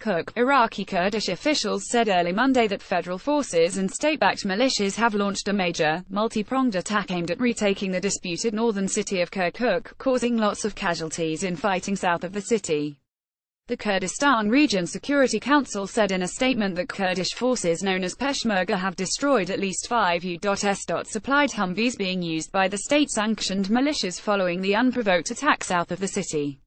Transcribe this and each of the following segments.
Kirkuk. Iraqi Kurdish officials said early Monday that federal forces and state-backed militias have launched a major, multi-pronged attack aimed at retaking the disputed northern city of Kirkuk, causing lots of casualties in fighting south of the city. The Kurdistan Region Security Council said in a statement that Kurdish forces known as Peshmerga have destroyed at least 5 U.S.-supplied Humvees being used by the state-sanctioned militias following the unprovoked attack south of the city.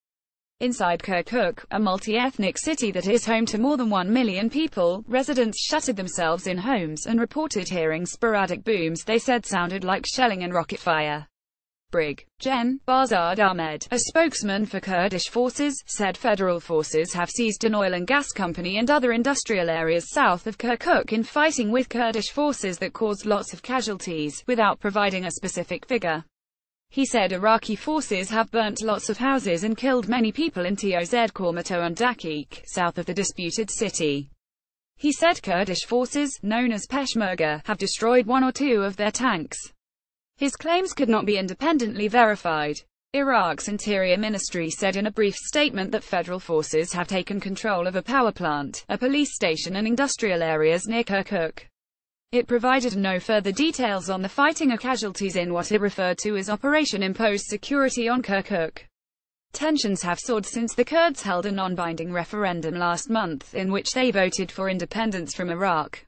Inside Kirkuk, a multi-ethnic city that is home to more than 1 million people, residents shuttered themselves in homes and reported hearing sporadic booms they said sounded like shelling and rocket fire. Brig. Gen. Barzad Ahmed, a spokesman for Kurdish forces, said federal forces have seized an oil and gas company and other industrial areas south of Kirkuk in fighting with Kurdish forces that caused lots of casualties, without providing a specific figure. He said Iraqi forces have burnt lots of houses and killed many people in Toz Kormato and Dakik, south of the disputed city. He said Kurdish forces, known as Peshmerga, have destroyed 1 or 2 of their tanks. His claims could not be independently verified. Iraq's Interior Ministry said in a brief statement that federal forces have taken control of a power plant, a police station and industrial areas near Kirkuk. It provided no further details on the fighting or casualties in what it referred to as Operation Imposed Security on Kirkuk. Tensions have soared since the Kurds held a non-binding referendum last month, in which they voted for independence from Iraq.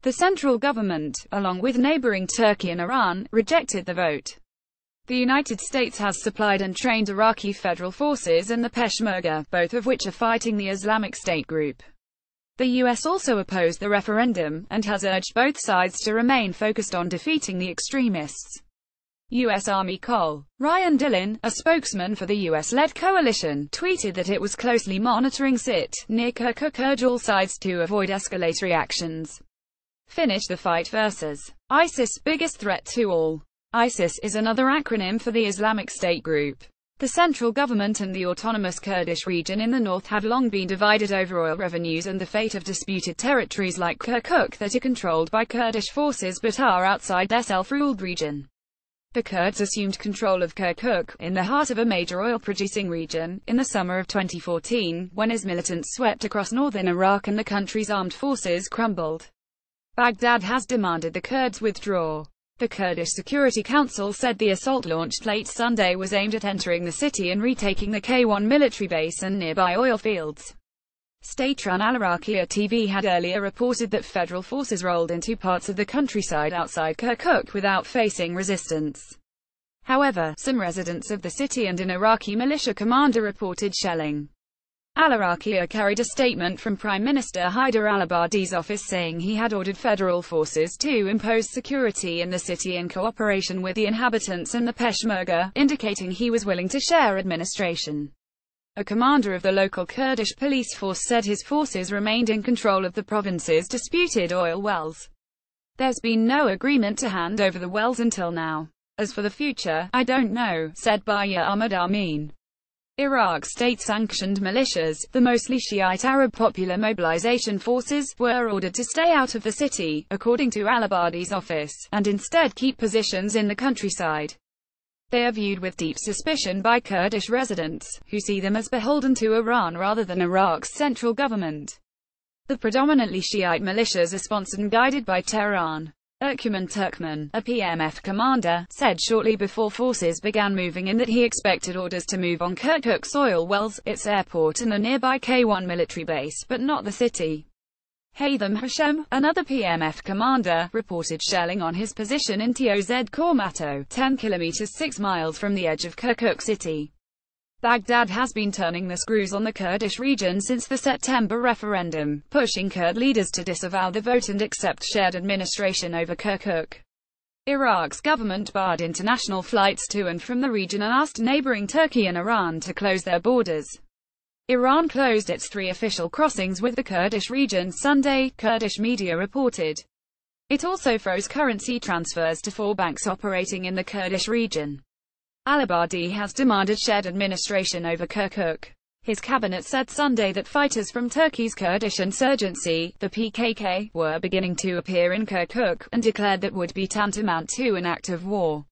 The central government, along with neighboring Turkey and Iran, rejected the vote. The United States has supplied and trained Iraqi federal forces and the Peshmerga, both of which are fighting the Islamic State group. The U.S. also opposed the referendum, and has urged both sides to remain focused on defeating the extremists. U.S. Army Col. Ryan Dillon, a spokesman for the U.S.-led coalition, tweeted that it was closely monitoring sit near Kirkuk, urged all sides to avoid escalatory actions. Finish the fight versus ISIS, biggest threat to all. ISIS is another acronym for the Islamic State group. The central government and the autonomous Kurdish region in the north have long been divided over oil revenues and the fate of disputed territories like Kirkuk that are controlled by Kurdish forces but are outside their self-ruled region. The Kurds assumed control of Kirkuk, in the heart of a major oil-producing region, in the summer of 2014, when IS militants swept across northern Iraq and the country's armed forces crumbled. Baghdad has demanded the Kurds withdraw. The Kurdish Security Council said the assault launched late Sunday was aimed at entering the city and retaking the K1 military base and nearby oil fields. State-run Al-Iraqi TV had earlier reported that federal forces rolled into parts of the countryside outside Kirkuk without facing resistance. However, some residents of the city and an Iraqi militia commander reported shelling. Al-Iraqi carried a statement from Prime Minister Haider al-Abadi's office saying he had ordered federal forces to impose security in the city in cooperation with the inhabitants and the Peshmerga, indicating he was willing to share administration. A commander of the local Kurdish police force said his forces remained in control of the province's disputed oil wells. There's been no agreement to hand over the wells until now. As for the future, I don't know, said Baya Ahmad Amin. Iraq's state-sanctioned militias, the mostly Shiite Arab Popular Mobilization Forces, were ordered to stay out of the city, according to al-Abadi's office, and instead keep positions in the countryside. They are viewed with deep suspicion by Kurdish residents, who see them as beholden to Iran rather than Iraq's central government. The predominantly Shiite militias are sponsored and guided by Tehran. Erkuman Turkman, a PMF commander, said shortly before forces began moving in that he expected orders to move on Kirkuk's oil wells, its airport and a nearby K1 military base, but not the city. Haytham Hashem, another PMF commander, reported shelling on his position in Toz Kormato, 10 kilometers 6 miles from the edge of Kirkuk city. Baghdad has been turning the screws on the Kurdish region since the September referendum, pushing Kurd leaders to disavow the vote and accept shared administration over Kirkuk. Iraq's government barred international flights to and from the region and asked neighboring Turkey and Iran to close their borders. Iran closed its 3 official crossings with the Kurdish region Sunday, Kurdish media reported. It also froze currency transfers to 4 banks operating in the Kurdish region. Al-Abadi has demanded shared administration over Kirkuk. His cabinet said Sunday that fighters from Turkey's Kurdish insurgency, the PKK, were beginning to appear in Kirkuk, and declared that would be tantamount to an act of war.